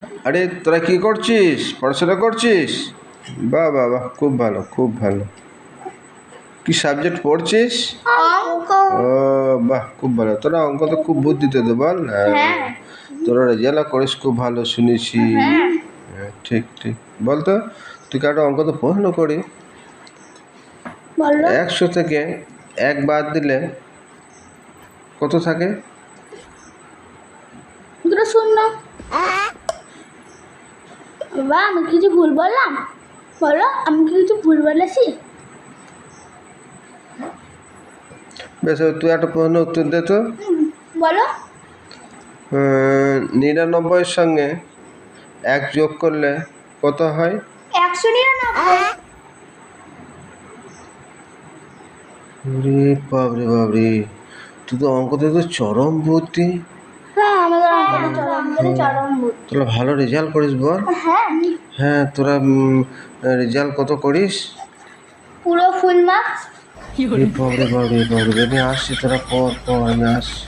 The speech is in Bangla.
আরে তোরা কি করছিস? পড়াশোনা করছিস? বাহ বাহ বাহ, খুব ভালো খুব ভালো। কি সাবজেক্ট পড়ছিস? অঙ্ক। ও বাহ, খুব ভালো। তোরা অঙ্ক তো খুব বুদ্ধিতে তো বল। হ্যাঁ, তোরা রেজাল্ট করিস খুব ভালো শুনেছি। হ্যাঁ, ঠিক ঠিক। বলতো তুই কারো অঙ্ক তো প্রশ্ন করি। বলো। 100 থেকে 1 বাদ দিলে কত থাকে? দুটো শূন্য। বাবা, আমি কিছু ভুল বললাম? বলো, আমি কি কিছু ভুল বলেছি? বেশ, তুই একটা প্রশ্ন উত্তর দে তো। বলো। 99 সঙ্গে 1 যোগ করলে কত হয়? 199। রে বাবরে বাবরে, তুই তো অঙ্কতে তো চরম বুদ্ধি। হ্যাঁ, আমাদের চরম ভুল। তোরা ভালো রেজাল্ট করিস বল। হ্যাঁ, হ্যাঁ, তোরা রেজাল্ট কত করিস? পুরো ফুল মার্কস। বাবরে বাবরে বাবরে, আমি আসছি, তোরা পর পর আমি আসছি।